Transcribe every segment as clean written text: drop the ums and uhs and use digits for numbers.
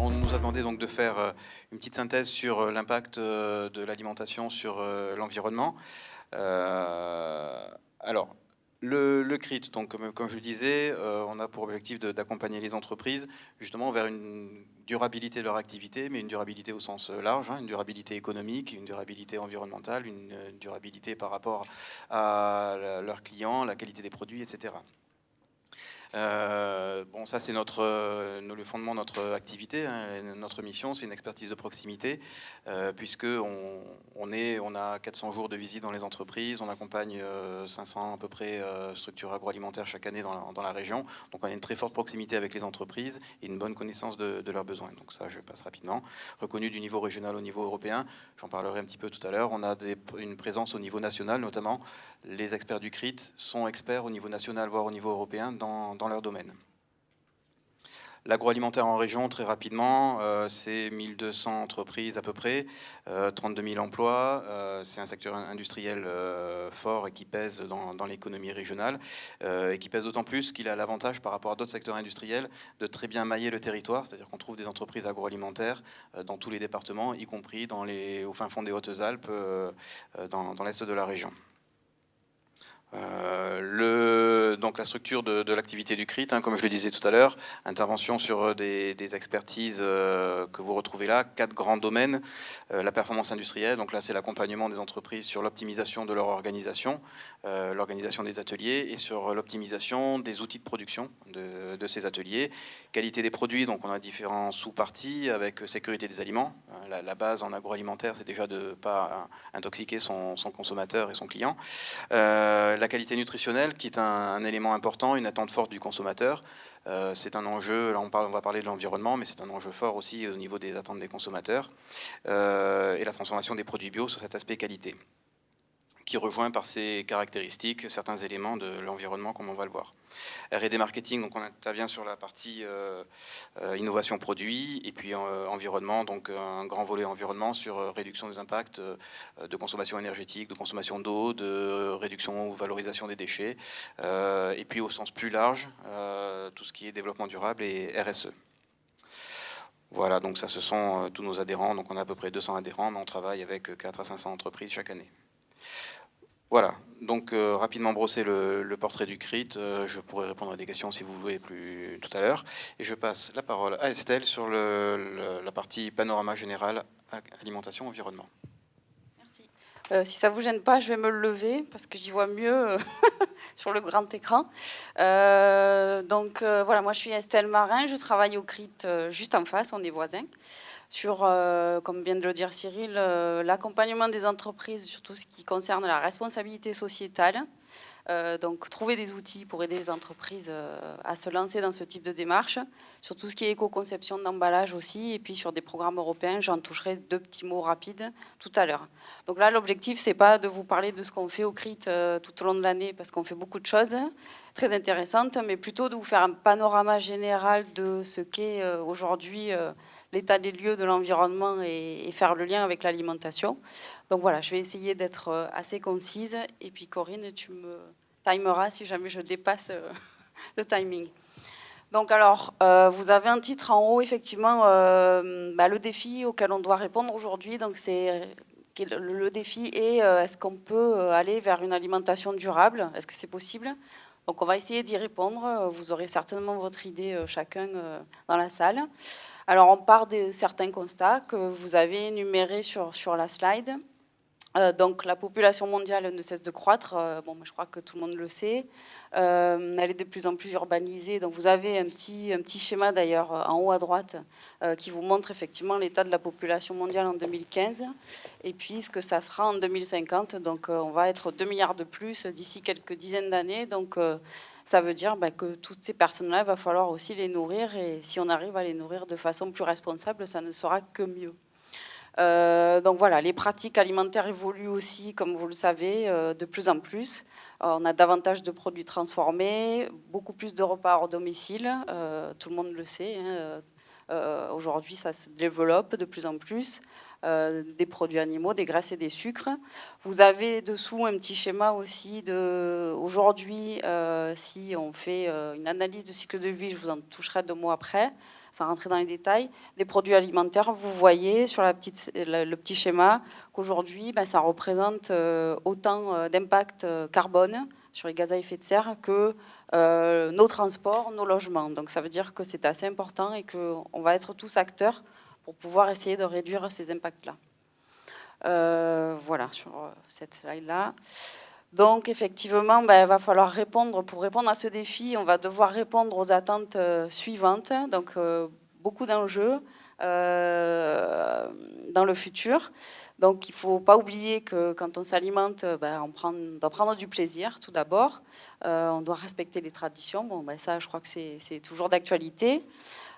On nous a demandé donc de faire une petite synthèse sur l'impact de l'alimentation sur l'environnement. Alors, le CRIT, donc comme je le disais, on a pour objectif d'accompagner les entreprises justement vers une durabilité de leur activité, mais une durabilité au sens large, hein, une durabilité économique, une durabilité environnementale, une durabilité par rapport à leurs clients, la qualité des produits, etc. Bon, ça c'est le fondement de notre activité, hein. Notre mission, c'est une expertise de proximité, puisque on a 400 jours de visite dans les entreprises, on accompagne 500 à peu près structures agroalimentaires chaque année dans la région. Donc on a une très forte proximité avec les entreprises et une bonne connaissance de leurs besoins. Donc ça, je passe rapidement. Reconnu du niveau régional au niveau européen, j'en parlerai un petit peu tout à l'heure. On a une présence au niveau national, notamment les experts du CRIT sont experts au niveau national, voire au niveau européen, dans leur domaine. L'agroalimentaire en région, très rapidement, c'est 1200 entreprises à peu près, 32 000 emplois. C'est un secteur industriel fort et qui pèse dans l'économie régionale, et qui pèse d'autant plus qu'il a l'avantage par rapport à d'autres secteurs industriels de très bien mailler le territoire, c'est-à-dire qu'on trouve des entreprises agroalimentaires dans tous les départements, y compris au fin fond des Hautes-Alpes, dans l'est de la région. Donc la structure de l'activité du CRIT, hein, comme je le disais tout à l'heure, intervention sur des expertises que vous retrouvez là, 4 grands domaines. La performance industrielle, donc là c'est l'accompagnement des entreprises sur l'optimisation de leur organisation, l'organisation des ateliers et sur l'optimisation des outils de production de ces ateliers. Qualité des produits, donc on a différents sous-parties avec sécurité des aliments. La base en agroalimentaire, c'est déjà de ne pas intoxiquer son consommateur et son client. La qualité nutritionnelle, qui est un élément important, une attente forte du consommateur. C'est un enjeu, là on va parler de l'environnement, mais c'est un enjeu fort aussi au niveau des attentes des consommateurs. Et la transformation des produits bio sur cet aspect qualité, qui rejoint par ses caractéristiques certains éléments de l'environnement, comme on va le voir. R&D marketing, donc on intervient sur la partie innovation produit, et puis environnement, donc un grand volet environnement sur réduction des impacts de consommation énergétique, de consommation d'eau, de réduction ou valorisation des déchets, et puis au sens plus large, tout ce qui est développement durable et RSE. Voilà, donc ça ce sont tous nos adhérents, donc on a à peu près 200 adhérents, mais on travaille avec 4 à 500 entreprises chaque année. Voilà, donc rapidement brosser le portrait du CRIT, je pourrai répondre à des questions si vous voulez plus tout à l'heure. Et je passe la parole à Estelle sur la partie panorama général, alimentation, environnement. Merci. Si ça ne vous gêne pas, je vais me lever parce que j'y vois mieux sur le grand écran. Voilà, moi je suis Estelle Marin, je travaille au CRIT juste en face, on est voisins. Sur, comme vient de le dire Cyril, l'accompagnement des entreprises sur tout ce qui concerne la responsabilité sociétale. Donc trouver des outils pour aider les entreprises à se lancer dans ce type de démarche, sur tout ce qui est éco-conception d'emballage aussi, et puis sur des programmes européens, j'en toucherai 2 petits mots rapides tout à l'heure. Donc là, l'objectif, c'est pas de vous parler de ce qu'on fait au CRIT tout au long de l'année, parce qu'on fait beaucoup de choses très intéressantes, mais plutôt de vous faire un panorama général de ce qu'est aujourd'hui l'état des lieux de l'environnement et faire le lien avec l'alimentation. Donc voilà, je vais essayer d'être assez concise. Et puis Corinne, tu me timeras si jamais je dépasse le timing. Donc alors, vous avez un titre en haut, effectivement, le défi auquel on doit répondre aujourd'hui. Donc le défi est, est-ce qu'on peut aller vers une alimentation durable? Est-ce que c'est possible? Donc on va essayer d'y répondre. Vous aurez certainement votre idée chacun dans la salle. Alors on part de certains constats que vous avez énumérés sur la slide. Donc la population mondiale ne cesse de croître, je crois que tout le monde le sait. Elle est de plus en plus urbanisée. Donc vous avez un petit schéma d'ailleurs en haut à droite qui vous montre effectivement l'état de la population mondiale en 2015 et puis ce que ça sera en 2050. Donc on va être 2 milliards de plus d'ici quelques dizaines d'années. Donc ça veut dire que toutes ces personnes-là, il va falloir aussi les nourrir, et si on arrive à les nourrir de façon plus responsable, ça ne sera que mieux. Donc voilà, les pratiques alimentaires évoluent aussi, comme vous le savez, de plus en plus. On a davantage de produits transformés, beaucoup plus de repas hors domicile, tout le monde le sait. Aujourd'hui, ça se développe de plus en plus. Des produits animaux, des graisses et des sucres. Vous avez dessous un petit schéma aussi de aujourd'hui, si on fait une analyse de cycle de vie, je vous en toucherai 2 mots après. sans rentrer dans les détails, des produits alimentaires. Vous voyez sur le petit schéma qu'aujourd'hui, ça représente autant d'impact carbone sur les gaz à effet de serre que nos transports, nos logements. Donc ça veut dire que c'est assez important et qu'on va être tous acteurs pour pouvoir essayer de réduire ces impacts-là. Voilà, sur cette slide-là. Donc effectivement, il va falloir répondre. Pour répondre à ce défi, on va devoir répondre aux attentes suivantes. Donc beaucoup d'enjeux dans le futur. Donc il ne faut pas oublier que quand on s'alimente, on doit prendre du plaisir tout d'abord. On doit respecter les traditions. Bon, ça, je crois que c'est toujours d'actualité.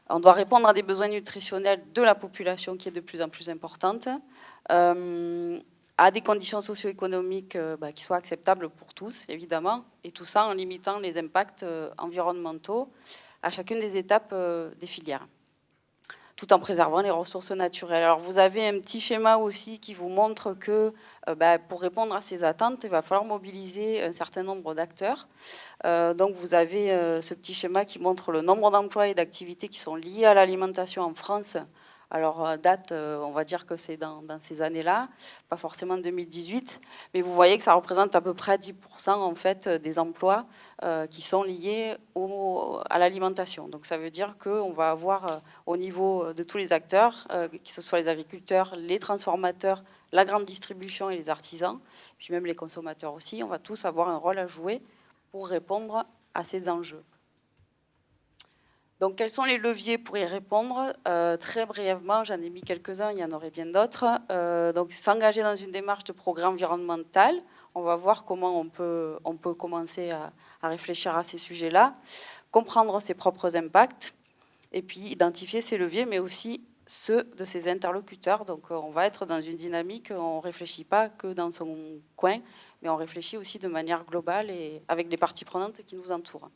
On doit répondre à des besoins nutritionnels de la population qui est de plus en plus importante, à des conditions socio-économiques qui soient acceptables pour tous, évidemment, et tout ça en limitant les impacts environnementaux à chacune des étapes des filières, tout en préservant les ressources naturelles. Alors vous avez un petit schéma aussi qui vous montre que pour répondre à ces attentes, il va falloir mobiliser un certain nombre d'acteurs. Donc vous avez ce petit schéma qui montre le nombre d'emplois et d'activités qui sont liés à l'alimentation en France. Alors date, on va dire que c'est dans ces années-là, pas forcément 2018, mais vous voyez que ça représente à peu près 10% en fait des emplois qui sont liés à l'alimentation. Donc ça veut dire qu'on va avoir au niveau de tous les acteurs, que ce soit les agriculteurs, les transformateurs, la grande distribution et les artisans, puis même les consommateurs aussi, on va tous avoir un rôle à jouer pour répondre à ces enjeux. Donc, quels sont les leviers pour y répondre? Très brièvement, j'en ai mis quelques-uns, il y en aurait bien d'autres. Donc, s'engager dans une démarche de progrès environnemental. On va voir comment on peut commencer à réfléchir à ces sujets-là. Comprendre ses propres impacts. Et puis, identifier ses leviers, mais aussi ceux de ses interlocuteurs. Donc, on va être dans une dynamique, on ne réfléchit pas que dans son coin, mais on réfléchit aussi de manière globale et avec les parties prenantes qui nous entourent.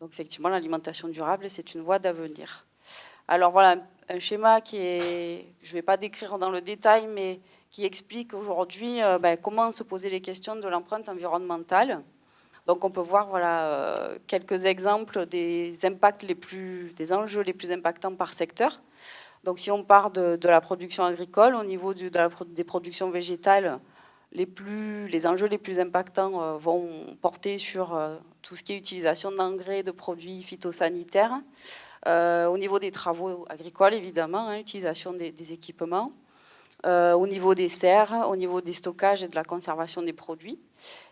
Donc effectivement, l'alimentation durable, c'est une voie d'avenir. Alors voilà, un schéma je ne vais pas décrire dans le détail, mais qui explique aujourd'hui comment se poser les questions de l'empreinte environnementale. Donc on peut voir quelques exemples des impacts des enjeux les plus impactants par secteur. Donc si on part de la production agricole, au niveau des productions végétales, les enjeux les plus impactants vont porter sur tout ce qui est utilisation d'engrais, de produits phytosanitaires. Au niveau des travaux agricoles, évidemment, utilisation des équipements. Au niveau des serres, au niveau des stockages et de la conservation des produits.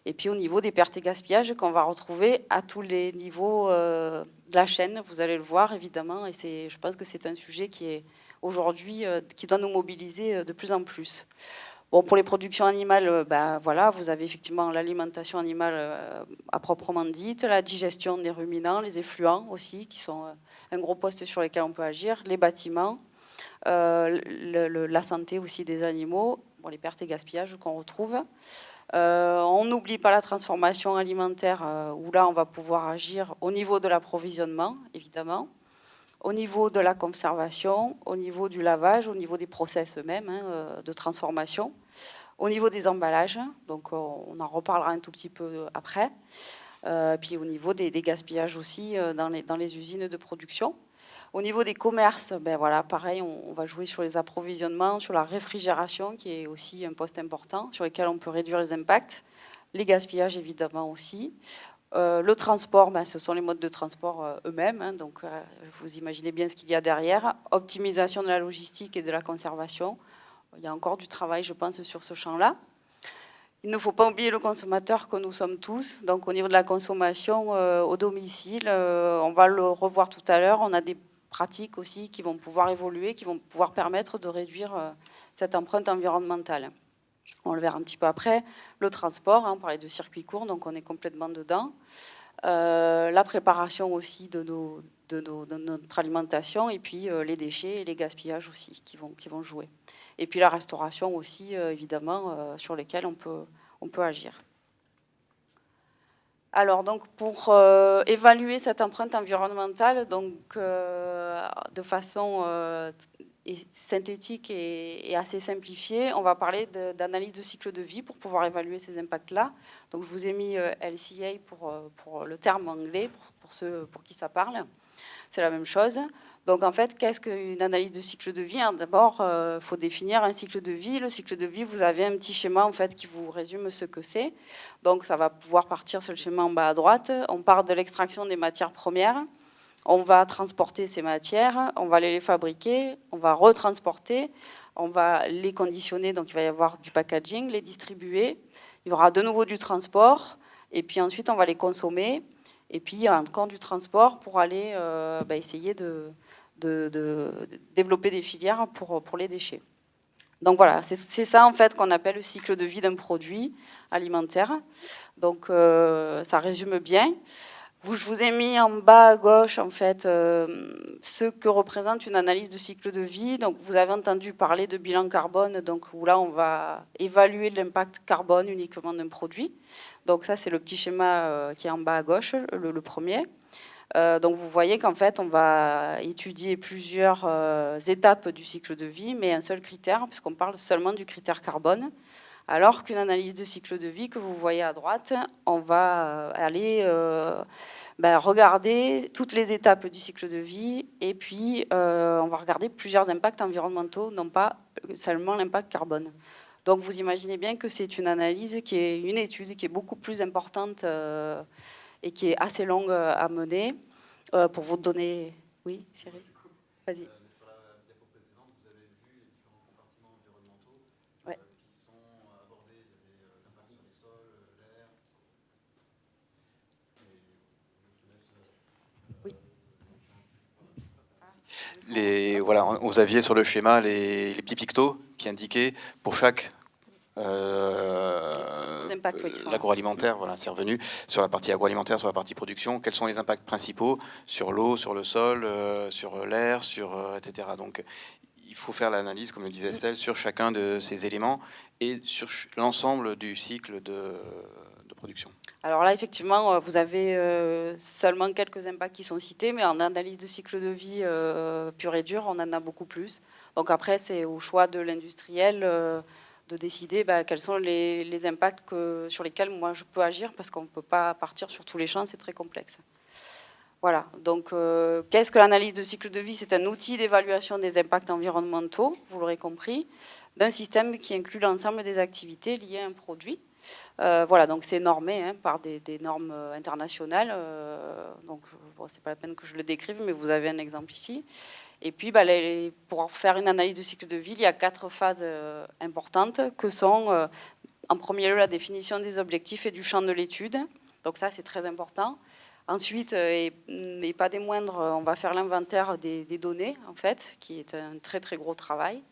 Et puis au niveau des pertes et gaspillages qu'on va retrouver à tous les niveaux de la chaîne. Vous allez le voir, évidemment. Et je pense que c'est un sujet qui est aujourd'hui, qui doit nous mobiliser de plus en plus. Bon, pour les productions animales, vous avez effectivement l'alimentation animale à proprement dite, la digestion des ruminants, les effluents aussi, qui sont un gros poste sur lesquels on peut agir, les bâtiments, la santé aussi des animaux, les pertes et gaspillages qu'on retrouve. On n'oublie pas la transformation alimentaire, où là, on va pouvoir agir au niveau de l'approvisionnement, évidemment, au niveau de la conservation, au niveau du lavage, au niveau des process eux-mêmes de transformation, au niveau des emballages, donc on en reparlera un tout petit peu après, puis au niveau des gaspillages aussi dans les usines de production. Au niveau des commerces, pareil, on va jouer sur les approvisionnements, sur la réfrigération, qui est aussi un poste important, sur lequel on peut réduire les impacts, les gaspillages évidemment aussi. Le transport, ce sont les modes de transport eux-mêmes, donc vous imaginez bien ce qu'il y a derrière. Optimisation de la logistique et de la conservation. Il y a encore du travail, je pense, sur ce champ-là. Il ne faut pas oublier le consommateur que nous sommes tous. Donc au niveau de la consommation au domicile, on va le revoir tout à l'heure, on a des pratiques aussi qui vont pouvoir évoluer, qui vont pouvoir permettre de réduire cette empreinte environnementale. On le verra un petit peu après. Le transport, on parlait de circuits courts, donc on est complètement dedans. La préparation aussi de notre alimentation, et puis les déchets et les gaspillages aussi qui vont jouer. Et puis la restauration aussi, évidemment, sur lesquels on peut agir. Alors, donc, pour évaluer cette empreinte environnementale, donc, de façon synthétique et assez simplifiée, on va parler d'analyse de cycle de vie pour pouvoir évaluer ces impacts-là. Donc, je vous ai mis LCA pour le terme anglais, pour ceux pour qui ça parle. c'est la même chose. Donc en fait, qu'est-ce qu'une analyse de cycle de vie? D'abord, il faut définir un cycle de vie. Le cycle de vie, vous avez un petit schéma en fait qui vous résume ce que c'est. Donc ça va pouvoir partir sur le schéma en bas à droite. On part de l'extraction des matières premières. On va transporter ces matières, on va les fabriquer, on va retransporter, on va les conditionner, donc il va y avoir du packaging, les distribuer. Il y aura de nouveau du transport, et puis ensuite on va les consommer. Et puis il y a encore du transport pour aller essayer de développer des filières pour les déchets. Donc voilà, c'est ça en fait qu'on appelle le cycle de vie d'un produit alimentaire. Donc ça résume bien. Je vous ai mis en bas à gauche en fait ce que représente une analyse de cycle de vie. Donc vous avez entendu parler de bilan carbone, donc où là on va évaluer l'impact carbone uniquement d'un produit. Donc ça c'est le petit schéma qui est en bas à gauche, le premier. Donc vous voyez qu'en fait on va étudier plusieurs étapes du cycle de vie, mais un seul critère, puisqu'on parle seulement du critère carbone. Alors qu'une analyse de cycle de vie que vous voyez à droite, on va aller regarder toutes les étapes du cycle de vie et puis on va regarder plusieurs impacts environnementaux, non pas seulement l'impact carbone. Donc vous imaginez bien que c'est une analyse qui est une étude qui est beaucoup plus importante et qui est assez longue à mener. Pour vous donner... Oui, Cyril, vas-y. Sur la diapo précédente, vous avez vu les différents compartiments environnementaux qui sont abordés. Il y avait l'impact sur les sols, l'air. Oui. Voilà, vous aviez sur le schéma les petits pictos qui indiquaient pour chaque l'agroalimentaire, voilà, c'est revenu sur la partie agroalimentaire, sur la partie production. Quels sont les impacts principaux sur l'eau, sur le sol, sur l'air, etc. Donc, il faut faire l'analyse, comme le disait Estelle, sur chacun de ces éléments et sur l'ensemble du cycle de production. Alors là, effectivement, vous avez seulement quelques impacts qui sont cités, mais en analyse de cycle de vie pure et dure, on en a beaucoup plus. Donc après, c'est au choix de l'industriel de décider quels sont les impacts sur lesquels moi je peux agir, parce qu'on ne peut pas partir sur tous les champs, c'est très complexe. Voilà, donc qu'est-ce que l'analyse de cycle de vie? C'est un outil d'évaluation des impacts environnementaux, vous l'aurez compris, d'un système qui inclut l'ensemble des activités liées à un produit. Voilà, donc c'est normé par des normes internationales. Donc, bon, c'est pas la peine que je le décrive, mais vous avez un exemple ici. Et puis, pour faire une analyse de cycle de vie, il y a 4 phases importantes que sont, en premier lieu, la définition des objectifs et du champ de l'étude. Donc ça, c'est très important. Ensuite, et pas des moindres, on va faire l'inventaire des données, en fait, qui est un très très gros travail.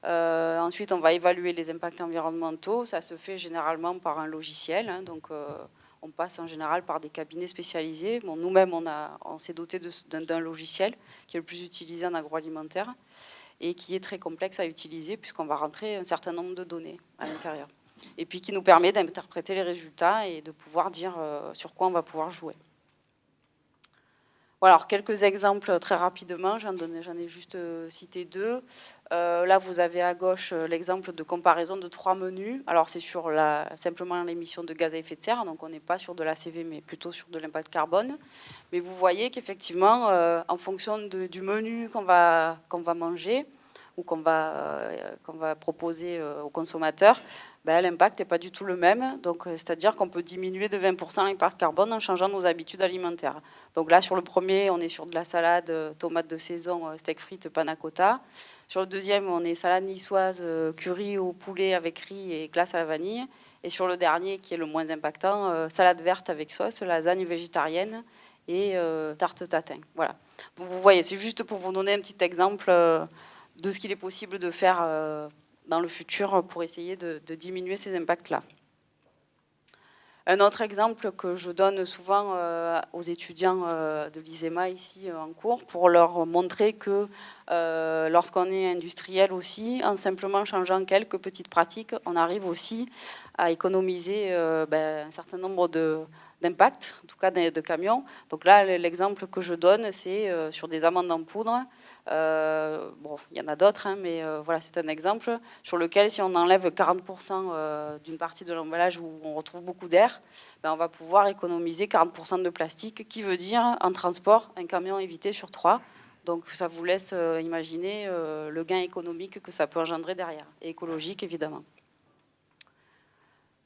Ensuite, on va évaluer les impacts environnementaux. Ça se fait généralement par un logiciel. Donc, on passe en général par des cabinets spécialisés. Bon, nous-mêmes, on s'est doté d'un logiciel qui est le plus utilisé en agroalimentaire et qui est très complexe à utiliser puisqu'on va rentrer un certain nombre de données à l'intérieur. Et puis qui nous permet d'interpréter les résultats et de pouvoir dire sur quoi on va pouvoir jouer. Voilà, alors quelques exemples très rapidement, j'en ai juste cité 2. Là, vous avez à gauche l'exemple de comparaison de 3 menus. Alors, c'est sur simplement l'émission de gaz à effet de serre, donc on n'est pas sur de l'ACV, mais plutôt sur de l'impact carbone. Mais vous voyez qu'effectivement, en fonction du menu qu'on va manger ou qu'on va proposer aux consommateurs, l'impact n'est pas du tout le même. Donc, c'est-à-dire qu'on peut diminuer de 20% l'impact carbone en changeant nos habitudes alimentaires. Donc là, sur le premier, on est sur de la salade, tomates de saison, steak frites, panna cotta. Sur le deuxième, on est salade niçoise, curry au poulet avec riz et glace à la vanille. Et sur le dernier, qui est le moins impactant, salade verte avec sauce, lasagne végétarienne et tarte tatin. Voilà. Donc vous voyez, c'est juste pour vous donner un petit exemple de ce qu'il est possible de faire dans le futur pour essayer de diminuer ces impacts-là. Un autre exemple que je donne souvent aux étudiants de l'ISEMA ici en cours pour leur montrer que lorsqu'on est industriel aussi, en simplement changeant quelques petites pratiques, on arrive aussi à économiser un certain nombre d'impact, en tout cas de camions. Donc là, l'exemple que je donne, c'est sur des amandes en poudre. Bon, il y en a d'autres, hein, mais voilà, c'est un exemple sur lequel, si on enlève 40% d'une partie de l'emballage où on retrouve beaucoup d'air, ben, on va pouvoir économiser 40% de plastique, qui veut dire, en transport, un camion évité sur 3. Donc ça vous laisse imaginer le gain économique que ça peut engendrer derrière, et écologique évidemment.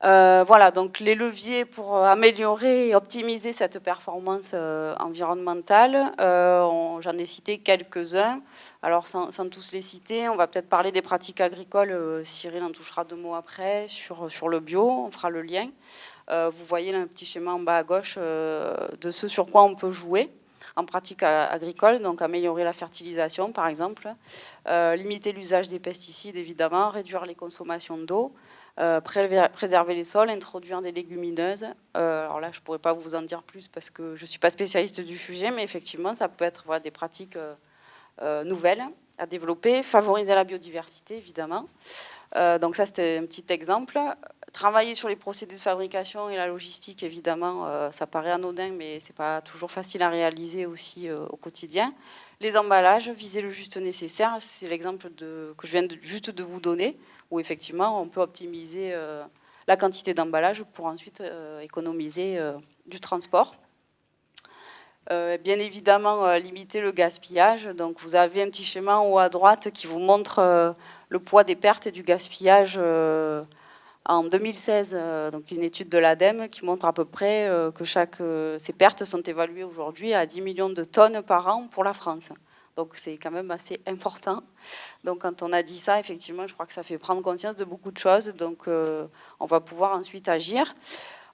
Voilà, donc les leviers pour améliorer et optimiser cette performance environnementale, j'en ai cité quelques-uns. Alors sans tous les citer, on va peut-être parler des pratiques agricoles, Cyril en touchera 2 mots après, sur le bio, on fera le lien. Vous voyez là, un petit schéma en bas à gauche de ce sur quoi on peut jouer en pratique agricole, donc améliorer la fertilisation par exemple, limiter l'usage des pesticides évidemment, réduire les consommations d'eau, préserver les sols, introduire des légumineuses. Alors là, je ne pourrais pas vous en dire plus parce que je ne suis pas spécialiste du sujet, mais effectivement, ça peut être des pratiques nouvelles à développer, favoriser la biodiversité, évidemment. Donc ça, c'était un petit exemple. Travailler sur les procédés de fabrication et la logistique, évidemment, ça paraît anodin, mais ce n'est pas toujours facile à réaliser aussi au quotidien. Les emballages, viser le juste nécessaire, c'est l'exemple que je viens juste de vous donner, où effectivement, on peut optimiser la quantité d'emballage pour ensuite économiser du transport. Bien évidemment, limiter le gaspillage. Donc, vous avez un petit schéma en haut à droite qui vous montre le poids des pertes et du gaspillage en 2016. Donc, une étude de l'ADEME qui montre à peu près que ces pertes sont évaluées aujourd'hui à 10 millions de tonnes par an pour la France. Donc, c'est quand même assez important. Donc, quand on a dit ça, effectivement, je crois que ça fait prendre conscience de beaucoup de choses. Donc, on va pouvoir ensuite agir.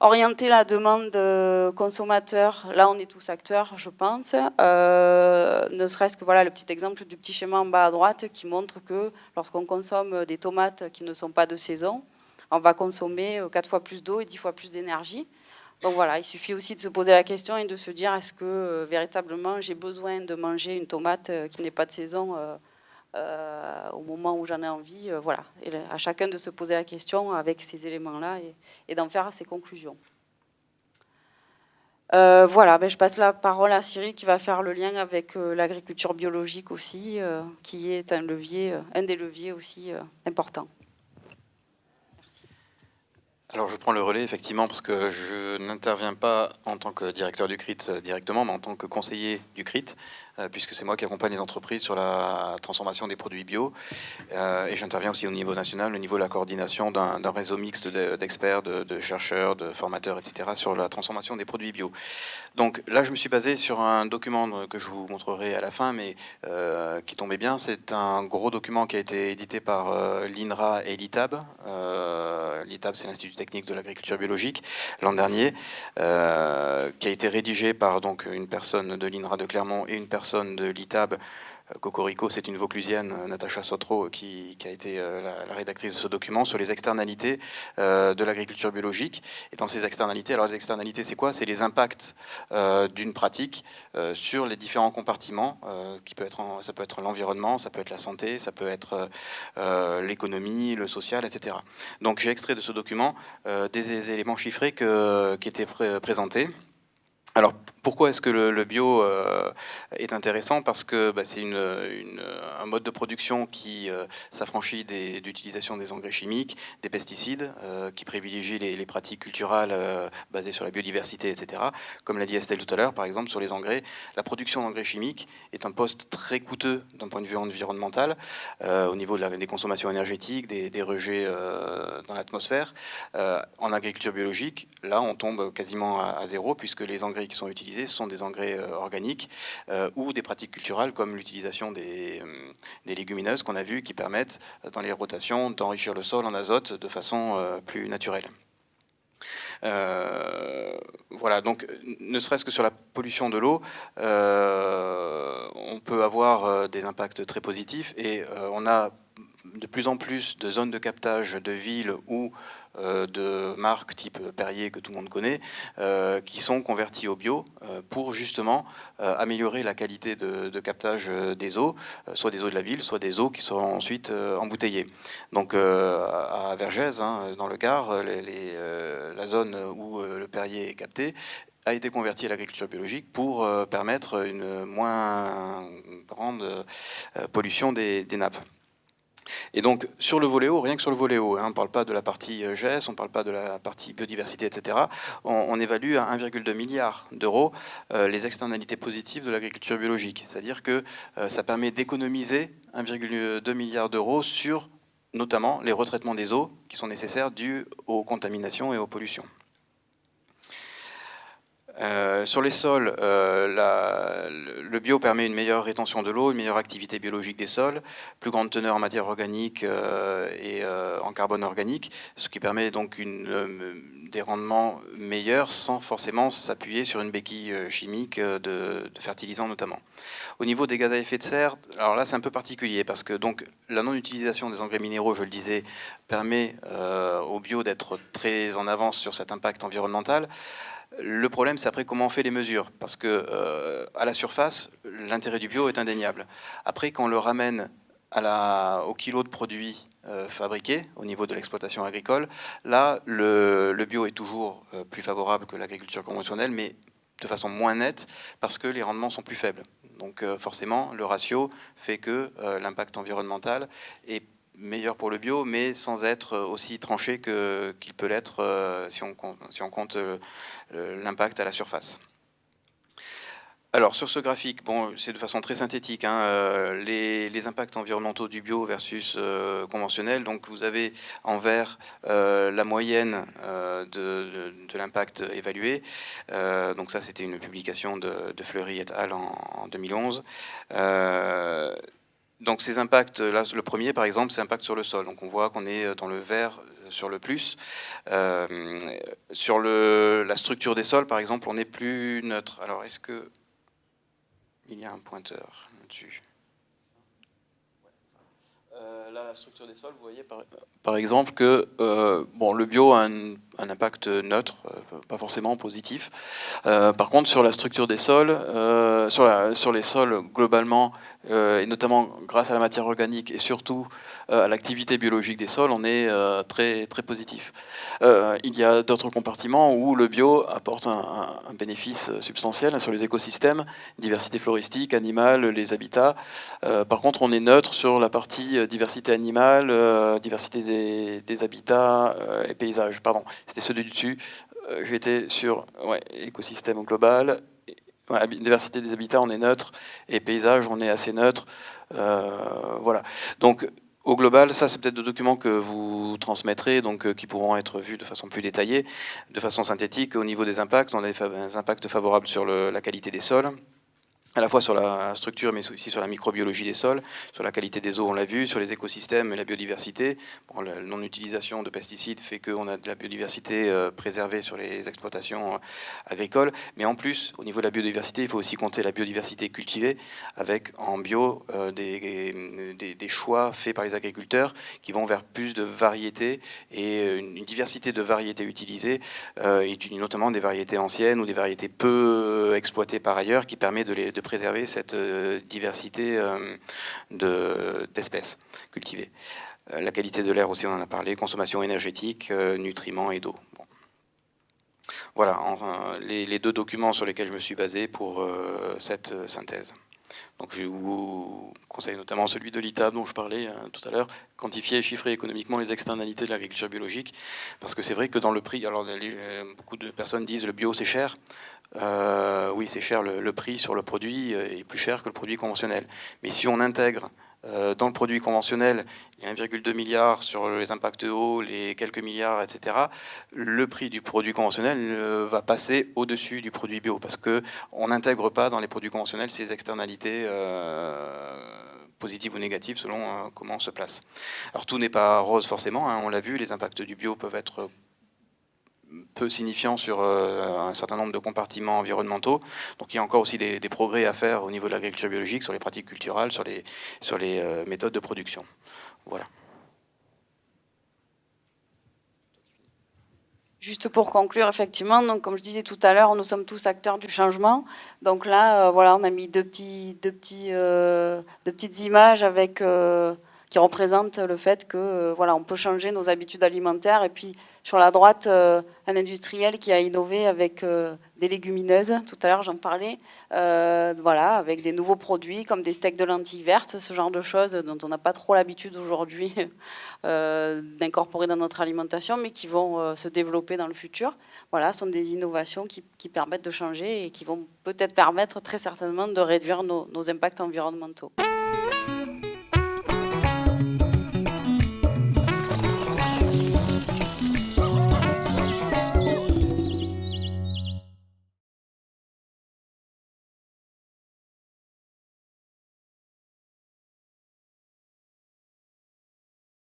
Orienter la demande consommateur, là on est tous acteurs, je pense, ne serait-ce que voilà, le petit exemple du petit schéma en bas à droite qui montre que lorsqu'on consomme des tomates qui ne sont pas de saison, on va consommer 4 fois plus d'eau et 10 fois plus d'énergie. Donc voilà, il suffit aussi de se poser la question et de se dire est-ce que véritablement j'ai besoin de manger une tomate qui n'est pas de saison au moment où j'en ai envie, voilà. Et à chacun de se poser la question avec ces éléments-là et d'en faire ses conclusions. Voilà, je passe la parole à Cyril qui va faire le lien avec l'agriculture biologique aussi, qui est un des leviers aussi importants. Merci. Alors je prends le relais effectivement parce que je n'interviens pas en tant que directeur du CRIT directement, mais en tant que conseiller du CRIT, puisque c'est moi qui accompagne les entreprises sur la transformation des produits bio. Et j'interviens aussi au niveau national, au niveau de la coordination d'un réseau mixte d'experts, de chercheurs, de formateurs, etc. sur la transformation des produits bio. Donc là, je me suis basé sur un document que je vous montrerai à la fin, mais qui tombait bien. C'est un gros document qui a été édité par l'INRA et l'ITAB. L'ITAB, c'est l'Institut technique de l'agriculture biologique, l'an dernier, qui a été rédigé par donc, une personne de l'INRA de Clermont et une personne de l'ITAB. Cocorico, c'est une Vauclusienne, Natacha Sotro, qui a été la rédactrice de ce document sur les externalités de l'agriculture biologique. Et dans ces externalités, alors les externalités, c'est quoi? C'est les impacts d'une pratique sur les différents compartiments, ça peut être l'environnement, ça peut être la santé, ça peut être l'économie, le social, etc. Donc j'ai extrait de ce document des éléments chiffrés qui étaient présentés. Alors, pourquoi est-ce que le bio est intéressant? Parce que c'est un mode de production qui s'affranchit d'utilisation des engrais chimiques, des pesticides, qui privilégie les pratiques culturales basées sur la biodiversité, etc. Comme l'a dit Estelle tout à l'heure, par exemple, sur les engrais, la production d'engrais chimiques est un poste très coûteux d'un point de vue environnemental, au niveau des consommations énergétiques, des rejets dans l'atmosphère. En agriculture biologique, là, on tombe quasiment à zéro, puisque les engrais qui sont utilisés, ce sont des engrais organiques ou des pratiques culturelles comme l'utilisation des légumineuses qu'on a vu qui permettent dans les rotations d'enrichir le sol en azote de façon plus naturelle. Voilà, donc ne serait-ce que sur la pollution de l'eau, on peut avoir des impacts très positifs et on a de plus en plus de zones de captage de villes ou de marques type Perrier que tout le monde connaît, qui sont converties au bio pour justement améliorer la qualité de captage des eaux, soit des eaux de la ville, soit des eaux qui seront ensuite embouteillées. Donc à Vergès, hein, dans le Gard, la zone où le Perrier est capté a été converti à l'agriculture biologique pour permettre une moins grande pollution des nappes. Et donc, sur le volet eau, rien que sur le volet eau, hein, on ne parle pas de la partie GES, on ne parle pas de la partie biodiversité, etc. On évalue à 1,2 milliard d'euros les externalités positives de l'agriculture biologique. C'est-à-dire que ça permet d'économiser 1,2 milliard d'euros sur notamment les retraitements des eaux qui sont nécessaires dus aux contaminations et aux pollutions. Sur les sols, le bio permet une meilleure rétention de l'eau, une meilleure activité biologique des sols, plus grande teneur en matière organique et en carbone organique, ce qui permet donc des rendements meilleurs sans forcément s'appuyer sur une béquille chimique de fertilisants notamment. Au niveau des gaz à effet de serre, alors là c'est un peu particulier parce que donc la non-utilisation des engrais minéraux, je le disais, permet au bio d'être très en avance sur cet impact environnemental. Le problème, c'est après comment on fait les mesures, parce que à la surface, l'intérêt du bio est indéniable. Après, quand on le ramène au kilo de produits fabriqués au niveau de l'exploitation agricole, là, le bio est toujours plus favorable que l'agriculture conventionnelle, mais de façon moins nette, parce que les rendements sont plus faibles. Donc forcément, le ratio fait que l'impact environnemental est meilleur pour le bio, mais sans être aussi tranché qu'il peut l'être si on compte l'impact à la surface. Alors sur ce graphique, bon, c'est de façon très synthétique, hein, les impacts environnementaux du bio versus conventionnel. Donc vous avez en vert la moyenne de l'impact évalué. Donc ça c'était une publication de Fleury et al. En 2011. Donc ces impacts, là le premier par exemple, c'est impact sur le sol. Donc on voit qu'on est dans le vert sur le plus. Sur la structure des sols par exemple, on est plus neutre. Alors est-ce que il y a un pointeur là-dessus? Là, la structure des sols, vous voyez par exemple que bon, le bio a un impact neutre, pas forcément positif. Par contre, sur la structure des sols, sur les sols globalement, et notamment grâce à la matière organique et surtout à l'activité biologique des sols, on est très, très positif. Il y a d'autres compartiments où le bio apporte un bénéfice substantiel sur les écosystèmes, diversité floristique, animale, les habitats. Par contre, on est neutre sur la partie diversité animale, diversité des habitats et paysages. Pardon, c'était ceux du dessus. J'étais sur écosystème global. Diversité des habitats, on est neutre. Et paysage, on est assez neutre. Voilà. Donc, au global, ça c'est peut-être des documents que vous transmettrez, donc qui pourront être vus de façon plus détaillée, de façon synthétique. Au niveau des impacts, on a des impacts favorables sur la qualité des sols, à la fois sur la structure, mais aussi sur la microbiologie des sols, sur la qualité des eaux, on l'a vu, sur les écosystèmes et la biodiversité. Bon, la non-utilisation de pesticides fait qu'on a de la biodiversité préservée sur les exploitations agricoles. Mais en plus, au niveau de la biodiversité, il faut aussi compter la biodiversité cultivée, avec en bio des choix faits par les agriculteurs qui vont vers plus de variétés et une diversité de variétés utilisées, et notamment des variétés anciennes ou des variétés peu exploitées par ailleurs, qui permet de préserver cette diversité d'espèces cultivées. La qualité de l'air aussi, on en a parlé, consommation énergétique, nutriments et d'eau. Bon. Voilà les deux documents sur lesquels je me suis basé pour cette synthèse. Donc je vous conseille notamment celui de l'ITAB dont je parlais tout à l'heure, quantifier et chiffrer économiquement les externalités de l'agriculture biologique, parce que c'est vrai que dans le prix, alors beaucoup de personnes disent le bio c'est cher. Oui, c'est cher, le prix sur le produit est plus cher que le produit conventionnel. Mais si on intègre dans le produit conventionnel, il y a 1,2 milliard sur les impacts hauts, les quelques milliards, etc. Le prix du produit conventionnel va passer au-dessus du produit bio, parce qu'on n'intègre pas dans les produits conventionnels ces externalités positives ou négatives selon comment on se place. Alors tout n'est pas rose forcément, hein, on l'a vu, les impacts du bio peuvent être peu signifiant sur un certain nombre de compartiments environnementaux. Donc il y a encore aussi des progrès à faire au niveau de l'agriculture biologique, sur les pratiques culturales, sur les méthodes de production. Voilà. Juste pour conclure, effectivement, donc comme je disais tout à l'heure, nous sommes tous acteurs du changement. Donc là, voilà, on a mis deux petites images avec, qui représentent le fait que voilà, on peut changer nos habitudes alimentaires. Et puis sur la droite, un industriel qui a innové avec des légumineuses. Tout à l'heure, j'en parlais. Voilà, avec des nouveaux produits comme des steaks de lentilles vertes, ce genre de choses dont on n'a pas trop l'habitude aujourd'hui d'incorporer dans notre alimentation, mais qui vont se développer dans le futur. Voilà, ce sont des innovations qui permettent de changer et qui vont peut-être permettre très certainement de réduire nos impacts environnementaux.